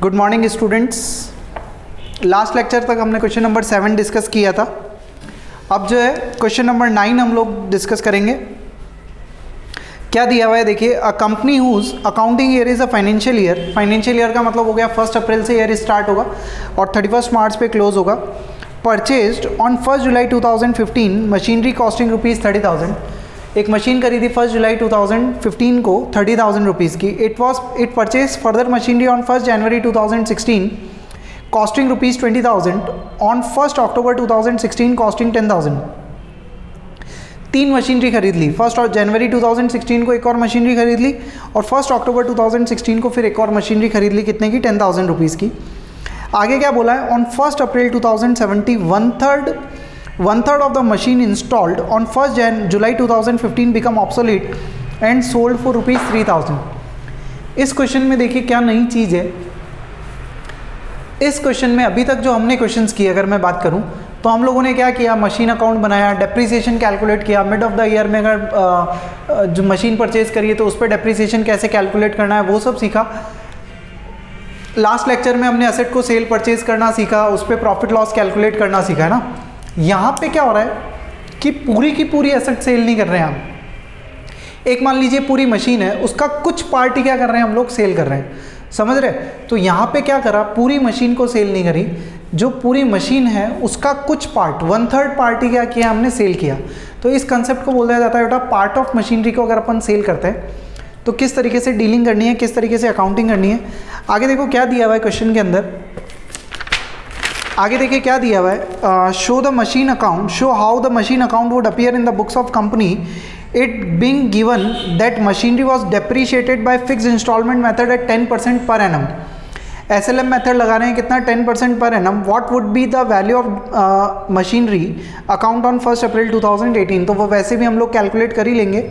Good morning students. Last lecture तक हमने question number 7 discuss किया था। अब जो है क्वेश्चन नंबर 9 हम लोग डिस्कस करेंगे। क्या दिया हुआ है देखिए, a company whose accounting year is a financial year. Financial year का मतलब हो गया 1 अप्रैल से ईयर स्टार्ट होगा और 31 मार्च पे क्लोज होगा। Purchased on 1 July 2015 machinery costing ₹30,000। एक मशीन खरीदी 1 जुलाई 2015 को 30,000 रुपीज़ की। It purchase further machinery on 1 January 2016 costing ₹20,000। On 1 October 2016 costing 10,000। 3 machinery खरीद ली। 1 जनवरी 2016 को एक और मशीनरी खरीद ली और 1 अक्टूबर 2016 को फिर एक और मशीनरी खरीद ली। कितने की? 10,000 रुपीज़ की। आगे क्या बोला है? On 1 April 2017 one third of the machine installed on 1 July 2015 become obsolete and sold for ₹3,000। इस क्वेश्चन में देखिए क्या नई चीज़ है। इस क्वेश्चन में अभी तक जो हमने क्वेश्चंस किए, अगर मैं बात करूं तो हम लोगों ने क्या किया, मशीन अकाउंट बनाया, डेप्रीसिएशन कैलकुलेट किया। मिड ऑफ द ईयर में अगर जो मशीन परचेज करिए तो उस पर डेप्रीसिएशन कैसे कैलकुलेट करना है वो सब सीखा। लास्ट लेक्चर में हमने असेट को सेल परचेज करना सीखा, उस पर प्रॉफिट लॉस कैलकुलेट करना सीखा है ना। यहाँ पे क्या हो रहा है कि पूरी की पूरी एसेट सेल नहीं कर रहे हैं हम। एक मान लीजिए पूरी मशीन है, उसका कुछ पार्टी क्या कर रहे हैं हम लोग, सेल कर रहे हैं। समझ रहे? तो यहाँ पे क्या करा, पूरी मशीन को सेल नहीं करी, जो पूरी मशीन है उसका कुछ पार्ट 1/3 पार्टी क्या किया हमने, सेल किया। तो इस कंसेप्ट को बोला जाता है बेटा पार्ट ऑफ मशीनरी को अगर अपन सेल करते हैं तो किस तरीके से डीलिंग करनी है, किस तरीके से अकाउंटिंग करनी है। आगे देखो क्या दिया हुआ है क्वेश्चन के अंदर। आगे देखिए क्या दिया हुआ है, show the machine account, show how the machine account would appear in the books of company it being given that machinery was depreciated by fixed instalment method at 10% per annum. SLM method लगा रहे हैं कितना, 10% per annum. What would be the value of machinery account on 1 अप्रैल 2018। तो वो वैसे भी हम लोग कैलकुलेट कर ही लेंगे।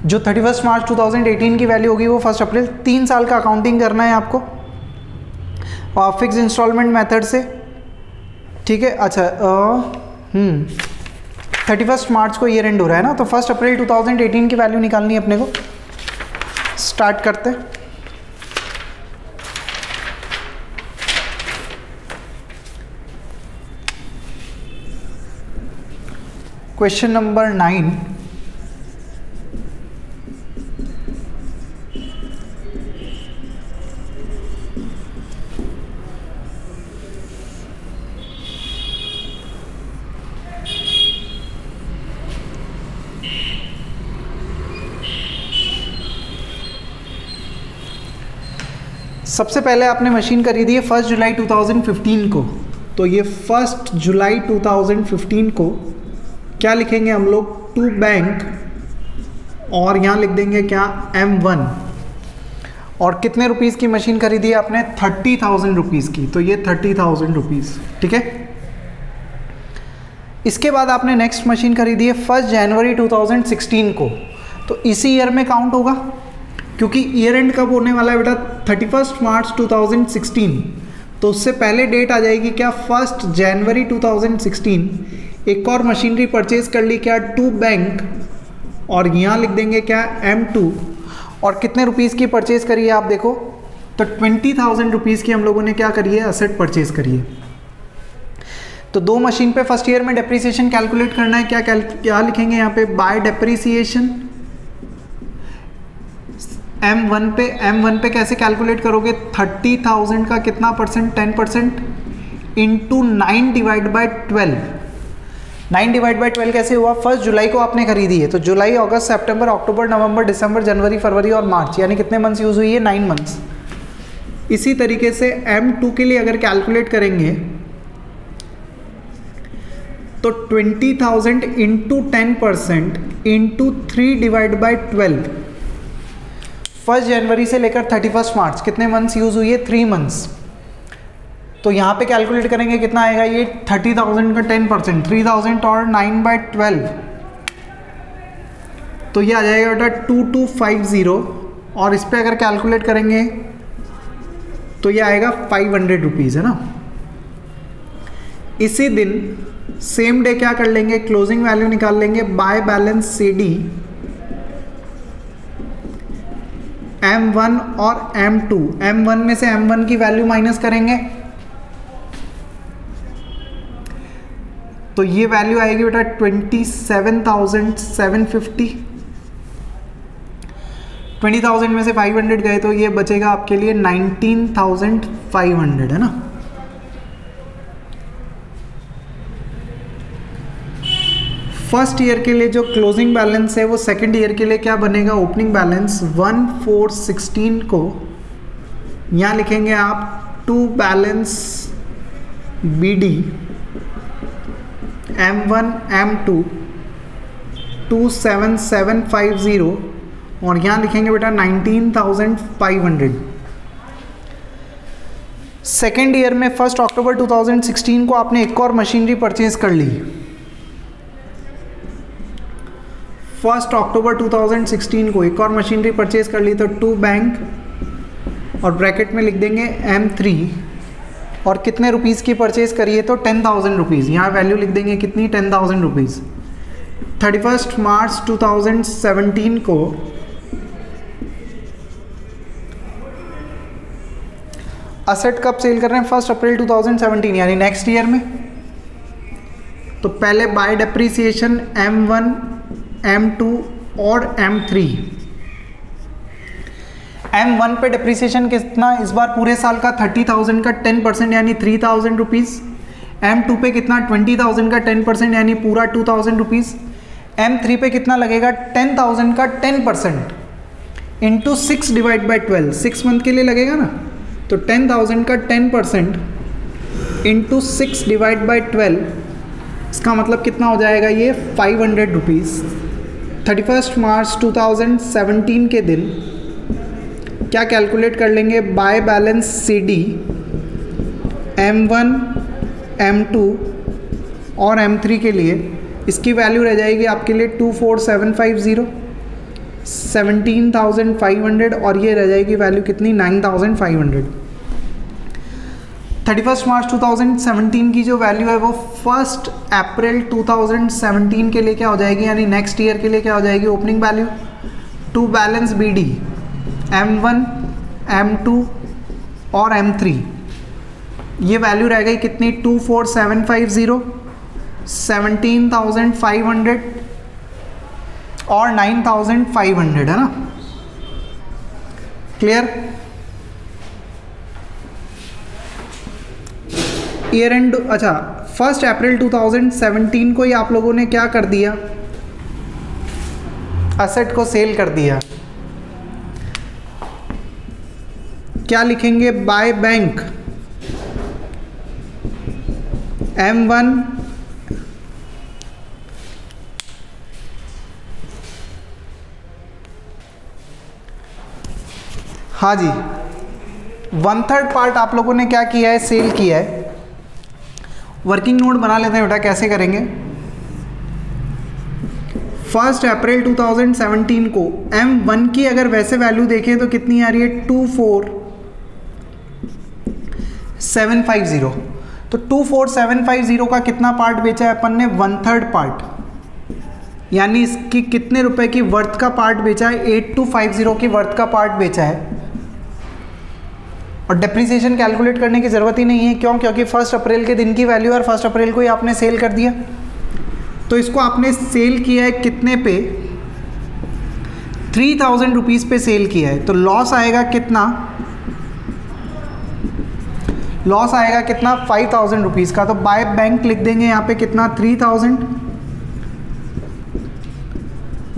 जो 31 मार्च 2018 की वैल्यू होगी वो 1 अप्रैल। 3 साल का अकाउंटिंग करना है आपको और फिक्स्ड इंस्टॉलमेंट मेथड से, ठीक है। अच्छा 31 मार्च को ईयर एंड हो रहा है ना, तो 1 अप्रैल 2018 की वैल्यू निकालनी है अपने को। स्टार्ट करते हैं। Question number 9। सबसे पहले आपने मशीन खरीदी है 1 जुलाई 2015 को, तो ये 1 जुलाई 2015 को क्या लिखेंगे हम लोग, टू बैंक, और यहाँ लिख देंगे क्या, M1। और कितने रुपीस की मशीन खरीदी है आपने, 30,000 रुपीज़ की, तो ये 30,000 रुपीज़, ठीक है। इसके बाद आपने नेक्स्ट मशीन खरीदी है 1 जनवरी 2016 को, तो इसी ईयर में काउंट होगा क्योंकि ईयर एंड कब होने वाला है बेटा, 31 मार्च 2016। तो उससे पहले डेट आ जाएगी क्या, 1 जनवरी 2016। एक और मशीनरी परचेज कर ली क्या, टू बैंक, और यहाँ लिख देंगे क्या, M2। और कितने रुपीज़ की परचेज करी है आप देखो, तो 20,000 रुपीज़ की हम लोगों ने क्या करी है, असेट परचेज करी है। तो 2 मशीन पे फर्स्ट ईयर में डेप्रीसिएशन कैलकुलेट करना है। क्या लिखेंगे यहाँ पे, बाय डेप्रीसिएशन M1 पे कैसे कैलकुलेट करोगे, 30,000 का कितना percent, 10% into 9 divide by 12। 9 divide by 12 कैसे हुआ, 1 जुलाई को आपने खरीदी है, तो जुलाई, अगस्त, सितंबर, अक्टूबर, नवंबर, दिसंबर, जनवरी, फरवरी और मार्च, यानी कितने मंथ्स यूज़ हुई है, 9 मंथ्स। इसी तरीके से M2 के लिए अगर कैलकुलेट करेंगे तो 20,000 इंटू 10% इंटू 3 डिवाइड बाई 12। 1 जनवरी से लेकर 31 मार्च कितने मंथ्स यूज़ हुई है, 3 मंथ्स। तो यहाँ पे कैलकुलेट करेंगे कितना आएगा, ये 30,000 का 10%, 3,000 और 9/12, तो ये आ जाएगा बेटा 2250। और इस पर अगर कैलकुलेट करेंगे तो ये आएगा 500 रुपीज़, है ना। इसी दिन सेम डे क्या कर लेंगे, क्लोजिंग वैल्यू निकाल लेंगे, बाय बैलेंस CD M1 और M2। M1 में से M1 की वैल्यू माइनस करेंगे तो ये वैल्यू आएगी बेटा 27,750। 20,000 में से 500 गए तो ये बचेगा आपके लिए 19,500, है ना। फर्स्ट ईयर के लिए जो क्लोजिंग बैलेंस है वो सेकंड ईयर के लिए क्या बनेगा, ओपनिंग बैलेंस 1,416 को यहाँ लिखेंगे आप to balance BD M1 M2 27750 और यहाँ लिखेंगे बेटा 19,500। सेकेंड ईयर में 1 अक्टूबर 2016 को आपने एक और मशीनरी परचेज कर ली। 1 अक्टूबर 2016 को एक और मशीनरी परचेज कर ली तो टू बैंक और ब्रैकेट में लिख देंगे M3 और कितने रुपीज़ की परचेज करिए तो 10,000 रुपीज़। यहाँ वैल्यू लिख देंगे कितनी, 10,000 रुपीज़। 31 मार्च 2017 को असेट कब सेल कर रहे हैं, 1 अप्रैल 2017 यानी नेक्स्ट ईयर में। तो पहले बाय डेप्रीसिएशन M1 M2 और M3। M1 पे डेप्रीसिएशन कितना इस बार पूरे साल का 30,000 का 10% यानी 3,000 रुपीज़। M2 पे कितना 20,000 का 10% यानी पूरा 2,000 रुपीज़। M3 पे कितना लगेगा 10,000 का 10% इंटू 6 डिवाइड बाई 12, 6 मंथ के लिए लगेगा ना, तो 10,000 का 10% इंटू 6 डिवाइड बाई 12, इसका मतलब कितना हो जाएगा ये 500 रुपीज़। 31 मार्च 2017 के दिन क्या कैलकुलेट कर लेंगे, by balance CD M1 M2 और M3 के लिए इसकी वैल्यू रह जाएगी आपके लिए 24,750, 17,500 और ये रह जाएगी वैल्यू कितनी 9,500। 31 मार्च 2017 की जो वैल्यू है वो 1 अप्रैल 2017 के लिए क्या हो जाएगी, यानी नेक्स्ट ईयर के लिए क्या हो जाएगी, opening value to balance BD M1 M2 और M3। ये वैल्यू रह गई कितनी 24,750, 17,500 और 9,500, है ना। क्लियर। ईयर एंड, अच्छा 1 अप्रैल 2017 को ही आप लोगों ने क्या कर दिया, असेट को सेल कर दिया। क्या लिखेंगे, बाय बैंक M1 हाँ जी, 1/3 पार्ट आप लोगों ने क्या किया है, सेल किया है। वर्किंग नोट बना लेते हैं बेटा, कैसे करेंगे। 1 अप्रैल 2017 को M1 की अगर वैसे वैल्यू देखें तो कितनी आ रही है 24,750। तो 24,750 का कितना पार्ट बेचा है अपन ने, 1/3 पार्ट, यानी इसकी कितने रुपए की वर्थ का पार्ट बेचा है, 8250 की वर्थ का पार्ट बेचा है। और डेप्रीसिएशन कैलकुलेट करने की ज़रूरत ही नहीं है, क्यों, क्योंकि 1 अप्रैल के दिन की वैल्यू और 1 अप्रैल को ही आपने सेल कर दिया। तो इसको आपने सेल किया है कितने पे, 3,000 रुपीज़ पे सेल किया है। तो लॉस आएगा कितना, लॉस आएगा कितना 5,000 रुपीज़ का। तो बाय बैंक लिख देंगे यहाँ पे कितना 3,000,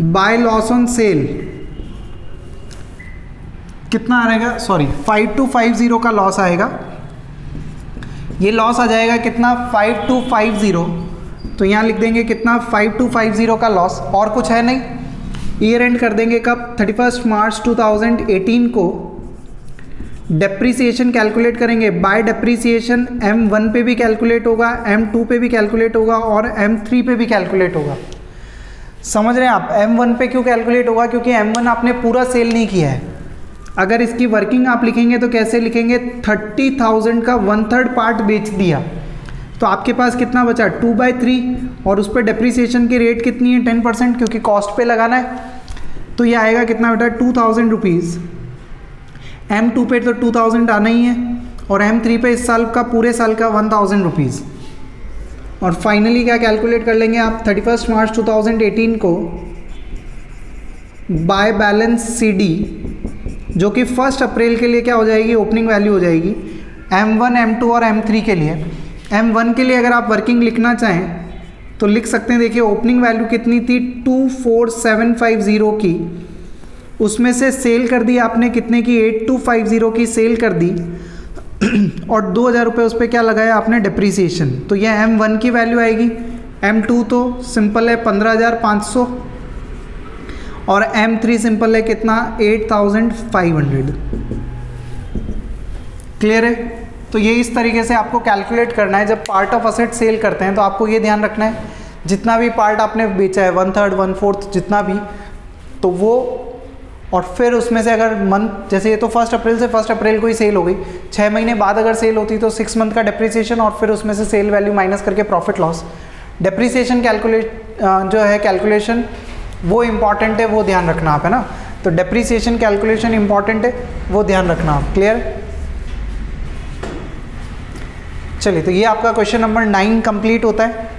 बाय लॉस ऑन सेल कितना आएगा, सॉरी 5250 का लॉस आएगा। ये लॉस आ जाएगा कितना 5250, तो यहाँ लिख देंगे कितना 5250 का लॉस, और कुछ है नहीं। ईयर एंड कर देंगे कब, 31 मार्च 2018 को। डेप्रीसिएशन कैलकुलेट करेंगे, बाय डेप्रीसिएशन M1 पे भी कैलकुलेट होगा, M2 पे भी कैलकुलेट होगा और M3 पे भी कैलकुलेट होगा। समझ रहे हैं आप, M1 पे क्यों कैलकुलेट होगा, क्योंकि M1 आपने पूरा सेल नहीं किया है। अगर इसकी वर्किंग आप लिखेंगे तो कैसे लिखेंगे, 30,000 का 1/3 पार्ट बेच दिया, तो आपके पास कितना बचा 2/3, और उस पर डेप्रीसिएशन की रेट कितनी है 10%, क्योंकि कॉस्ट पे लगाना है। तो ये आएगा कितना बेटा 2,000 रुपीज़ M2 पे तो 2000 आना ही है, और M3 पे इस साल का पूरे साल का 1000 रुपीज़। और फाइनली क्या कैलकुलेट कर लेंगे आप 31 मार्च 2018 को बाय बैलेंस CD, जो कि 1 अप्रैल के लिए क्या हो जाएगी, ओपनिंग वैल्यू हो जाएगी M1, M2 और M3 के लिए। M1 के लिए अगर आप वर्किंग लिखना चाहें तो लिख सकते हैं। देखिए ओपनिंग वैल्यू कितनी थी 24750 की, उसमें से सेल कर दी आपने कितने की 8250 की सेल कर दी, और 2000 रुपये उस पर क्या लगाया आपने डिप्रीसिएशन। तो ये M1 की वैल्यू आएगी। M2 तो सिंपल है 15500, और M3 सिंपल है कितना 8500। क्लियर है? तो ये इस तरीके से आपको कैलकुलेट करना है। जब पार्ट ऑफ असेट सेल करते हैं तो आपको ये ध्यान रखना है जितना भी पार्ट आपने बेचा है 1/3 1/4 जितना भी, तो वो, और फिर उसमें से अगर मंथ, जैसे ये तो 1 अप्रैल से 1 अप्रैल को ही सेल हो गई, 6 महीने बाद अगर सेल होती तो 6 मंथ का डिप्रिसिएशन, और फिर उसमें से सेल वैल्यू माइनस करके प्रॉफिट लॉस। डिप्रिसिएशन जो है कैलकुलेशन वो इम्पॉर्टेंट है, वो ध्यान रखना आप, है ना। तो डिप्रिसिएशन कैलकुलेशन इम्पॉर्टेंट है, वो ध्यान रखना आप। क्लियर? चलिए, तो ये आपका क्वेश्चन नंबर 9 कंप्लीट होता है।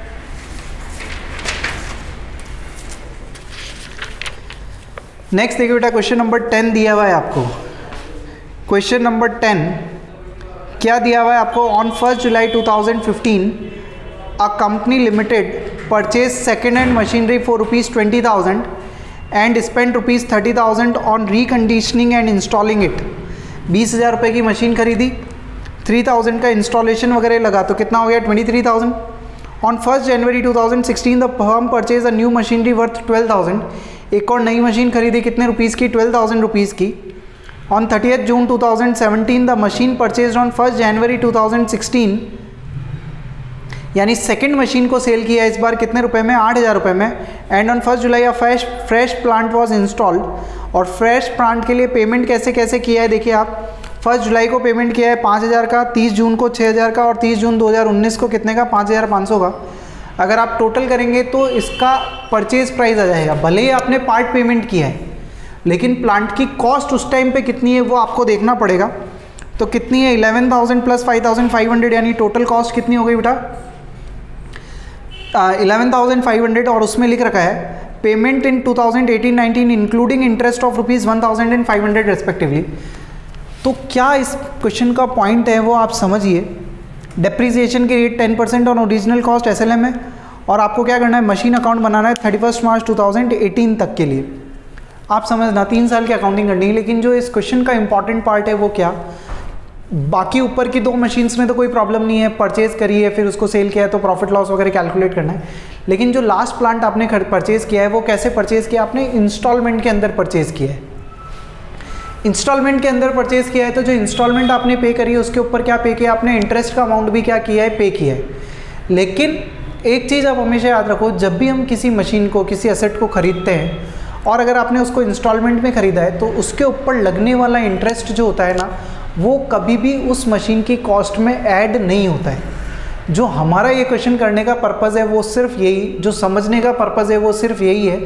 नेक्स्ट देखिए बेटा, क्वेश्चन नंबर 10 दिया हुआ है आपको। क्वेश्चन नंबर 10 क्या दिया हुआ है आपको? On 1 July 2015 a company limited purchase second hand machinery for ₹20,000 and spend ₹30,000 on reconditioning and installing it. 20,000 रुपये की मशीन खरीदी, 3000 का इंस्टॉलेशन वगैरह लगा, तो कितना हो गया 23,000। On 1 January 2016 the firm purchase a new machinery worth 12,000। एक और नई मशीन खरीदी, कितने रुपीज़ की? 12,000 रुपीज़ की। On 30 June 2017 the machine purchase on 1 जनवरी 2016, यानी सेकंड मशीन को सेल किया इस बार कितने रुपए में? 8,000 रुपये में। And on 1 July a fresh plant was installed. और फ्रेश प्लांट के लिए पेमेंट कैसे कैसे किया है देखिए आप। 1 जुलाई को पेमेंट किया है 5,000 का, 30 जून को 6,000 का, और 30 जून 2019 को कितने का? 5,500 का। अगर आप टोटल करेंगे तो इसका परचेज प्राइस आ जाएगा। भले ही आपने पार्ट पेमेंट किया है, लेकिन प्लांट की कॉस्ट उस टाइम पे कितनी है वो आपको देखना पड़ेगा। तो कितनी है? 11,000 प्लस 5,500, यानी टोटल कॉस्ट कितनी हो गई बेटा? 11,500। और उसमें लिख रखा है payment in 2018-19 including interest of ₹1,000 and 500 respectively. तो क्या इस क्वेश्चन का पॉइंट है वो आप समझिए। डेप्रीसिएशन की rate 10% on original cost SLM है, और आपको क्या करना है? मशीन अकाउंट बनाना है 31 मार्च 2018 तक के लिए। आप समझना 3 साल की अकाउंटिंग करनी है। लेकिन जो इस क्वेश्चन का इंपॉर्टेंट पार्ट है वो क्या, बाकी ऊपर की 2 मशीन्स में तो कोई प्रॉब्लम नहीं है, परचेज करी है फिर उसको सेल किया है तो प्रॉफिट लॉस वगैरह कैलकुलेट करना है। लेकिन जो लास्ट प्लांट आपने परचेज किया है वो कैसे परचेज किया? आपने इंस्टॉलमेंट के अंदर परचेज किया है। इंस्टॉलमेंट के अंदर परचेज किया है तो जो इंस्टॉलमेंट आपने पे करी है उसके ऊपर क्या पे किया आपने? इंटरेस्ट का अमाउंट भी क्या किया है? पे किया है। लेकिन एक चीज़ आप हमेशा याद रखो, जब भी हम किसी मशीन को, किसी एसेट को खरीदते हैं, और अगर आपने उसको इंस्टॉलमेंट में ख़रीदा है तो उसके ऊपर लगने वाला इंटरेस्ट जो होता है ना, वो कभी भी उस मशीन की कॉस्ट में ऐड नहीं होता है। जो हमारा ये क्वेश्चन करने का पर्पज़ है वो सिर्फ यही, जो समझने का पर्पज़ है वो सिर्फ यही है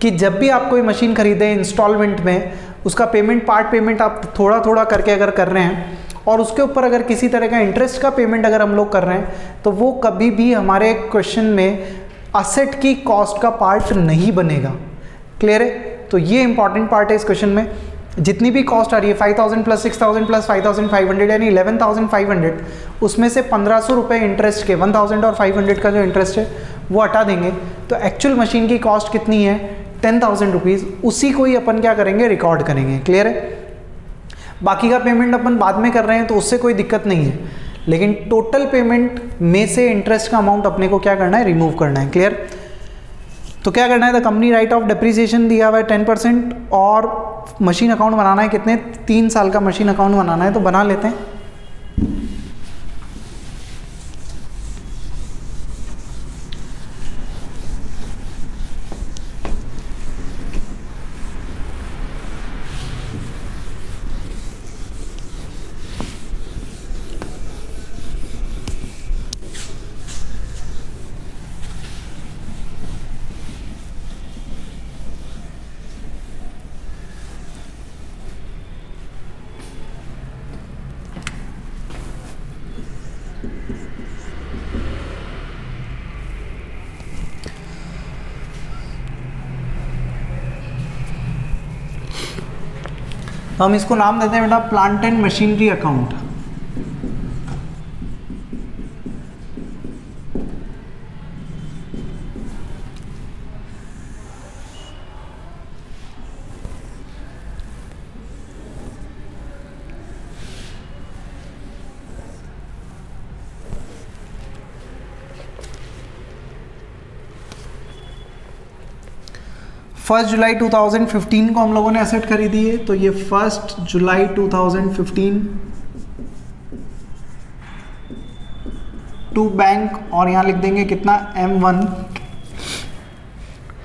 कि जब भी आप कोई मशीन खरीदें इंस्टॉलमेंट में, उसका पेमेंट, पार्ट पेमेंट आप थोड़ा थोड़ा करके अगर कर रहे हैं, और उसके ऊपर अगर किसी तरह का इंटरेस्ट का पेमेंट अगर हम लोग कर रहे हैं, तो वो कभी भी हमारे क्वेश्चन में असेट की कॉस्ट का पार्ट नहीं बनेगा। क्लियर है? तो ये इंपॉर्टेंट पार्ट है इस क्वेश्चन में। जितनी भी कॉस्ट आ रही है 5,000 प्लस 6,000 प्लस 5,500 यानी 11,500, उसमें से 1,500 रुपये इंटरेस्ट के, 1,000 और 500 का जो इंटरेस्ट है वो हटा देंगे, तो एक्चुअल मशीन की कॉस्ट कितनी है? 10,000 रुपीज़। उसी को ही अपन क्या करेंगे? रिकॉर्ड करेंगे। क्लियर है? बाकी का पेमेंट अपन बाद में कर रहे हैं तो उससे कोई दिक्कत नहीं है, लेकिन टोटल पेमेंट में से इंटरेस्ट का अमाउंट अपने को क्या करना है? रिमूव करना है। क्लियर? तो क्या करना है? The company right of depreciation दिया हुआ है 10%, और मशीन अकाउंट बनाना है कितने? 3 साल का मशीन अकाउंट बनाना है, तो बना लेते हैं। तो हम इसको नाम देते हैं बेटा plant and machinery account. First July 2015 को हम लोगों ने एसेट खरीदी है, तो ये 1 जुलाई 2015 टू बैंक, और यहाँ लिख देंगे कितना M1,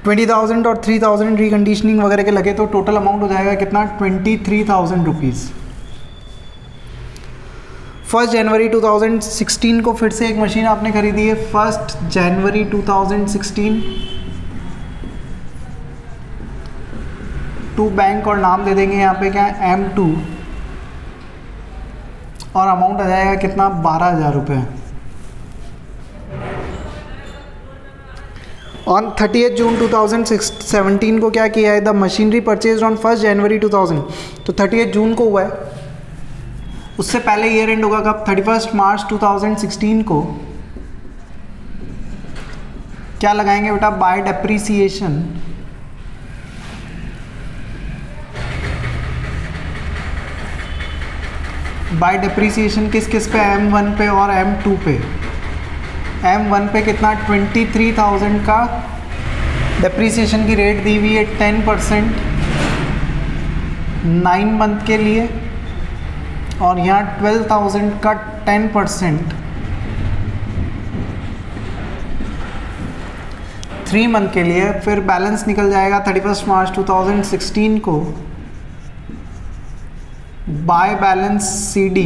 20,000 और 3,000 रिकंडीशनिंग वगैरह के लगे, तो टोटल अमाउंट हो जाएगा कितना 23,000 रुपीज़। 1 जनवरी 2016 को फिर से एक मशीन आपने खरीदी है, 1 जनवरी 2016 टू बैंक, और नाम दे देंगे यहाँ पे क्या है M2, और अमाउंट आ जाएगा कितना 12,000 रुपये। ऑन 30 जून 2017 को क्या किया है, द मशीनरी परचेज ऑन 1 जनवरी 2000, तो 30 जून को हुआ है, उससे पहले ईयर एंड होगा कब 31 मार्च 2016 को। क्या लगाएंगे बेटा, बाय डेप्रीसिएशन, बाय डेप्रीसिएशन किस किस पे, M1 पे और M2 पे। M1 पे कितना 23,000 का डेप्रीसिएशन की रेट दी हुई है 10% 9 मंथ के लिए, और यहाँ 12,000 का 10% 3 मंथ के लिए। फिर बैलेंस निकल जाएगा 31 मार्च 2016 को बाय बैलेंस CD,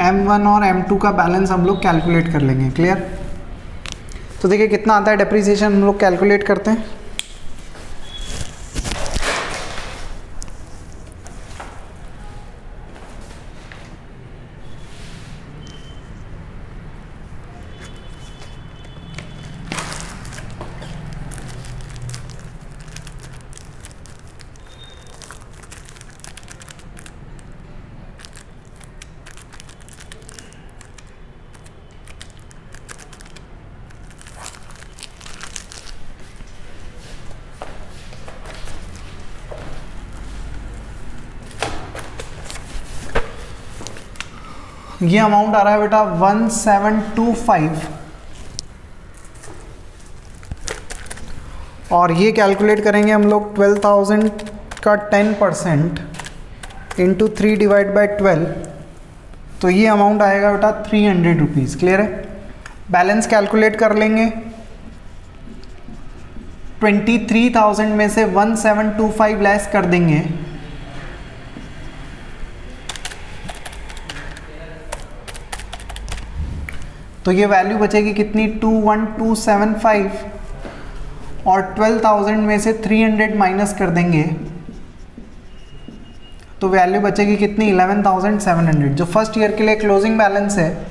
M1 और M2 का बैलेंस हम लोग कैलकुलेट कर लेंगे। क्लियर? तो देखिए कितना आता है डेप्रीसिएशन, हम लोग कैलकुलेट करते हैं। ये अमाउंट आ रहा है बेटा 1725, और ये कैलकुलेट करेंगे हम लोग 12,000 का 10% इंटू 3 डिवाइड बाई 12, तो ये अमाउंट आएगा बेटा 300 रुपीज़। क्लियर है? बैलेंस कैलकुलेट कर लेंगे, 23,000 में से 1725 लेस कर देंगे, तो ये वैल्यू बचेगी कितनी 21,275, और 12,000 में से 300 माइनस कर देंगे तो वैल्यू बचेगी कितनी 11,700। जो फर्स्ट ईयर के लिए क्लोजिंग बैलेंस है,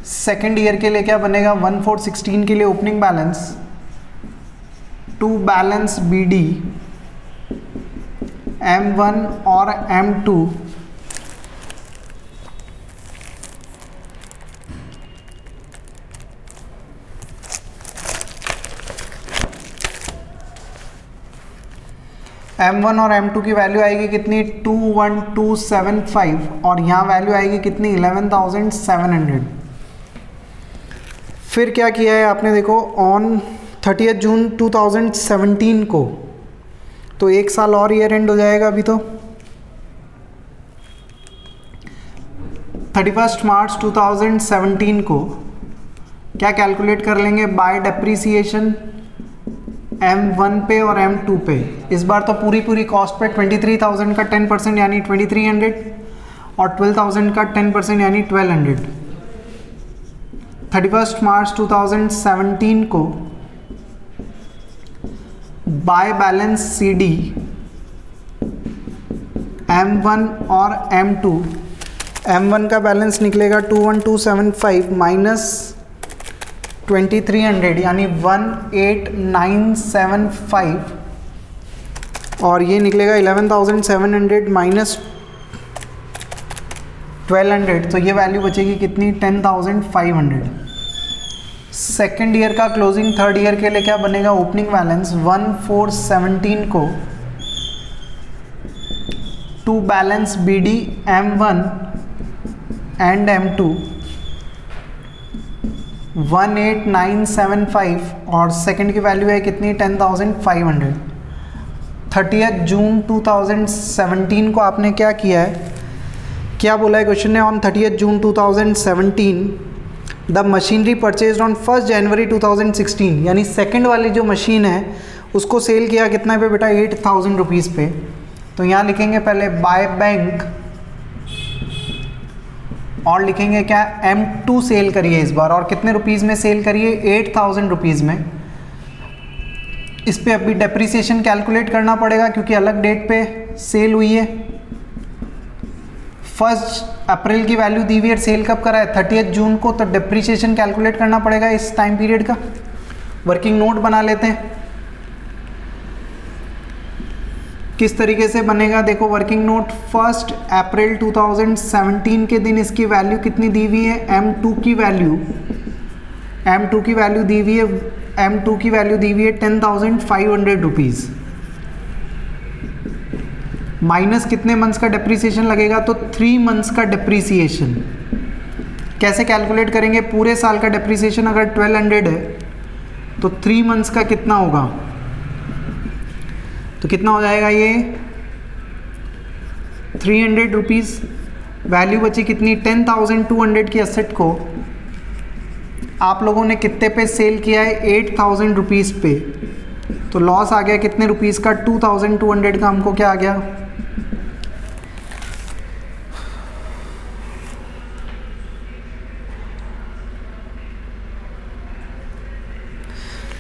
सेकेंड ईयर के लिए क्या बनेगा 1/4/16 के लिए opening balance, to balance BD M1 और M2 M1 और M2 की वैल्यू आएगी कितनी 21,275, और यहाँ वैल्यू आएगी कितनी 11,700। फिर क्या किया है आपने, देखो ऑन 30 जून 2017 को, तो एक साल और ईयर एंड हो जाएगा अभी, तो 31 मार्च 2017 को क्या कैलकुलेट कर लेंगे, बाय डेप्रीसिएशन M1 पे और M2 पे। इस बार तो पूरी कॉस्ट पे 23,000 का 10% यानी 2300, और 12,000 का 10% यानी 1200। 31 मार्च 2017 को बाय बैलेंस CD M1 और M2, M1 का बैलेंस निकलेगा 21,275 माइनस 2300 यानी 18,975, और ये निकलेगा 11,700 माइनस 1200, तो ये वैल्यू बचेगी कितनी, 10,500। सेकेंड ईयर का क्लोजिंग थर्ड ईयर के लिए क्या बनेगा, ओपनिंग बैलेंस 1,417 को to balance BD M1 and M2 18,975 और सेकेंड की वैल्यू है कितनी, 10,500। 30 जून 2017 को आपने क्या किया है, क्या बोला है क्वेश्चन ने, on 30 June 2017 the machinery purchase on 1 जनवरी 2016, यानी सेकंड वाली जो मशीन है उसको सेल किया कितना पे बेटा, 8,000 रुपीज़ पे। तो यहाँ लिखेंगे पहले बाय बैंक और लिखेंगे क्या, M2 सेल करिए इस बार, और कितने रुपीज़ में सेल करिए, 8,000 रुपीज़ में। इस पर अभी डेप्रिसिएशन कैलकुलेट करना पड़ेगा क्योंकि अलग डेट पे सेल हुई है। 1 अप्रैल की वैल्यू दी हुई है, सेल कब करा है, 30 जून को, तो डेप्रिसिएशन कैलकुलेट करना पड़ेगा इस टाइम पीरियड का। वर्किंग नोट बना लेते हैं, किस तरीके से बनेगा, देखो वर्किंग नोट 1 अप्रैल 2017 के दिन इसकी वैल्यू कितनी दी हुई है, M2 की वैल्यू दी हुई है, M2 की वैल्यू दी हुई है 10,500 रुपीज़, माइनस कितने मंथ्स का डेप्रिसिएशन लगेगा, तो 3 मंथ्स का डेप्रिसिएशन। कैसे कैलकुलेट करेंगे, पूरे साल का डेप्रिसिएशन अगर 1200 है तो 3 मंथ्स का कितना होगा, तो कितना हो जाएगा ये 300 रुपीज़। वैल्यू बची कितनी, 10,200 की एसेट को आप लोगों ने कितने पे सेल किया है, 8,000 रुपीज़ पे, तो लॉस आ गया कितने रुपीज़ का, 2,200 का हमको क्या आ गया,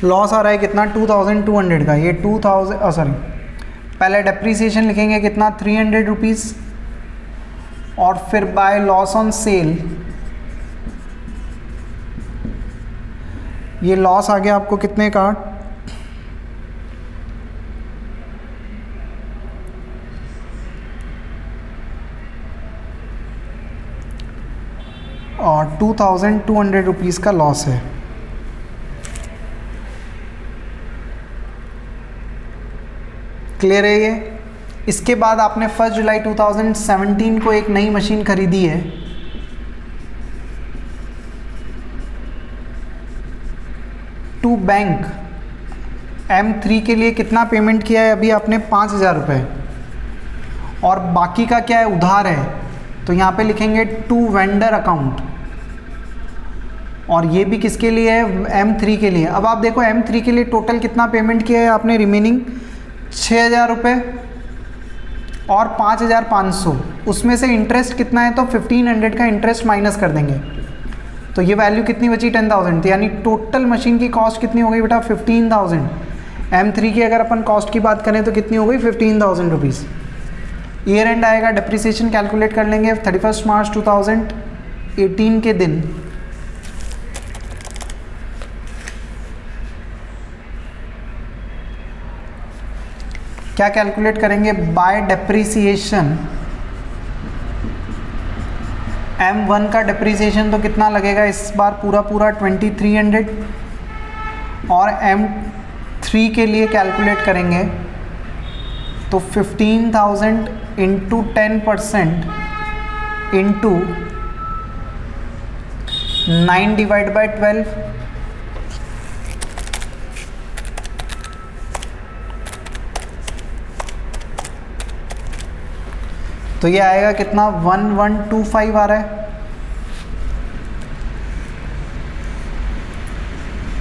लॉस आ रहा है कितना, 2,200 का। ये 2,000 सॉरी, पहले डेप्रीसिएशन लिखेंगे कितना, 300 रुपीज़, और फिर बाय लॉस ऑन सेल, ये लॉस आ गया आपको कितने का, और 2,200 रुपीज़ का लॉस है। क्लियर है ये। इसके बाद आपने 1 जुलाई 2017 को एक नई मशीन खरीदी है, टू बैंक M3 के लिए कितना पेमेंट किया है अभी आपने, 5,000 रुपये, और बाकी का क्या है, उधार है, तो यहाँ पे लिखेंगे टू वेंडर अकाउंट, और ये भी किसके लिए है, M3 के लिए। अब आप देखो M3 के लिए टोटल कितना पेमेंट किया है आपने, रिमेनिंग 6,000 रुपये और 5,500, उसमें से इंटरेस्ट कितना है, तो 1,500 का इंटरेस्ट माइनस कर देंगे, तो ये वैल्यू कितनी बची, 10,000, यानी टोटल मशीन की कॉस्ट कितनी हो गई बेटा, 15,000। M3 की अगर अपन कॉस्ट की बात करें तो कितनी हो गई, 15,000 रुपीज़। ईयर एंड आएगा, डेप्रिसिएशन कैलकुलेट कर लेंगे 31 मार्च 2018 के दिन। क्या कैलकुलेट करेंगे, बाय डेप्रिसिएशन M1 का डेप्रिसिएशन तो कितना लगेगा इस बार, पूरा 2,300, और M3 के लिए कैलकुलेट करेंगे तो 15,000 इंटू 10% इंटू 9 डिवाइड बाई 12, तो ये आएगा कितना, 1,125 आ रहा है।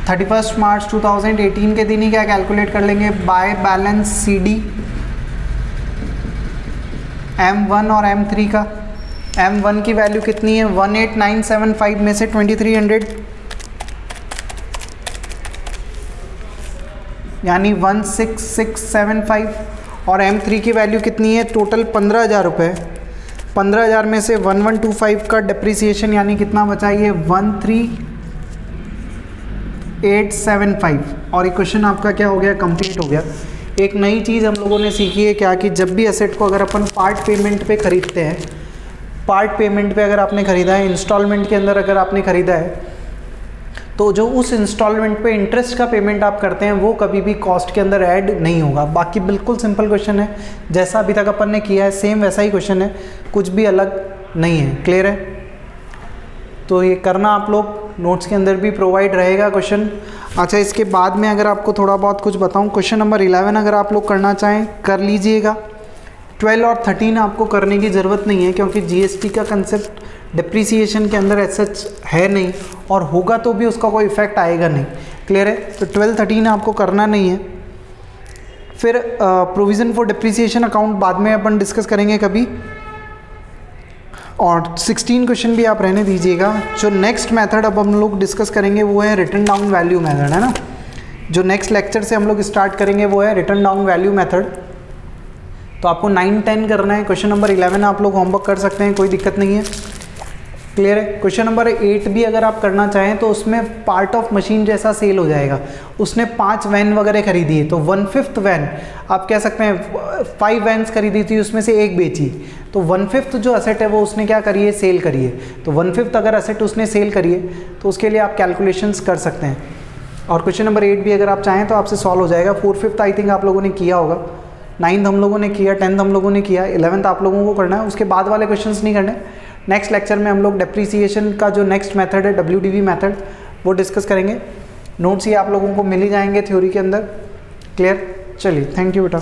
31 मार्च 2018 के दिन ही क्या कैलकुलेट कर लेंगे, बाय बैलेंस CD M1 और M3 का। M1 की वैल्यू कितनी है, 18,975 में से 2,300 यानी 16,675, और M3 की वैल्यू कितनी है, टोटल 15,000 रुपये, 15,000 में से 1,125 का डेप्रिसिएशन यानी कितना बचा, ये 13,875, और ये क्वेश्चन आपका क्या हो गया, कंप्लीट हो गया। एक नई चीज़ हम लोगों ने सीखी है क्या कि जब भी एसेट को अगर अपन पार्ट पेमेंट पे खरीदते हैं, पार्ट पेमेंट पे अगर आपने ख़रीदा है, इंस्टॉलमेंट के अंदर अगर आपने ख़रीदा है, तो जो उस इंस्टॉलमेंट पे इंटरेस्ट का पेमेंट आप करते हैं वो कभी भी कॉस्ट के अंदर ऐड नहीं होगा। बाकी बिल्कुल सिंपल क्वेश्चन है, जैसा अभी तक अपन ने किया है सेम वैसा ही क्वेश्चन है, कुछ भी अलग नहीं है। क्लियर है? तो ये करना आप लोग, नोट्स के अंदर भी प्रोवाइड रहेगा क्वेश्चन। अच्छा, इसके बाद में अगर आपको थोड़ा बहुत कुछ बताऊं, क्वेश्चन नंबर 11 अगर आप लोग करना चाहें कर लीजिएगा। 12 और 13 आपको करने की ज़रूरत नहीं है, क्योंकि जीएसटी का कंसेप्ट डिप्रिसिएशन के अंदर सच है नहीं, और होगा तो भी उसका कोई इफेक्ट आएगा नहीं। क्लियर है? तो 12-13 आपको करना नहीं है। फिर प्रोविज़न फॉर डिप्रिसिएशन अकाउंट बाद में अपन डिस्कस करेंगे कभी, और 16 क्वेश्चन भी आप रहने दीजिएगा। जो नेक्स्ट मेथड अब हम लोग डिस्कस करेंगे वो है रिटर्न डाउन वैल्यू मेथड, है ना। जो नेक्स्ट लेक्चर से हम लोग स्टार्ट करेंगे वो है रिटर्न डाउन वैल्यू मेथड। तो आपको 9-10 करना है। क्वेश्चन नंबर 11 आप लोग होमवर्क कर सकते हैं, कोई दिक्कत नहीं है। क्लियर है? क्वेश्चन नंबर 8 भी अगर आप करना चाहें तो उसमें पार्ट ऑफ मशीन जैसा सेल हो जाएगा। उसने 5 वैन वगैरह खरीदी है, तो 1/5 वैन आप कह सकते हैं, 5 वैन्स खरीदी थी, उसमें से एक बेची, तो 1/5 जो असेट है वो उसने क्या करी है, सेल करी है। तो 1/5 अगर असेट उसने सेल करी है तो उसके लिए आप कैलकुलेशंस कर सकते हैं। और क्वेश्चन नंबर 8 भी अगर आप चाहें तो आपसे सॉल्व हो जाएगा। 4/5 आई थिंक आप लोगों ने किया होगा, 9th हम लोगों ने किया, 10th हम लोगों ने किया, 11th आप लोगों को करना है। उसके बाद वाले क्वेश्चंस नहीं करने। नेक्स्ट लेक्चर में हम लोग डेप्रीसिएशन का जो नेक्स्ट मेथड है WDV मेथड वो डिस्कस करेंगे। नोट्स ये आप लोगों को मिल ही जाएंगे थ्योरी के अंदर। क्लियर? चलिए, थैंक यू बेटा।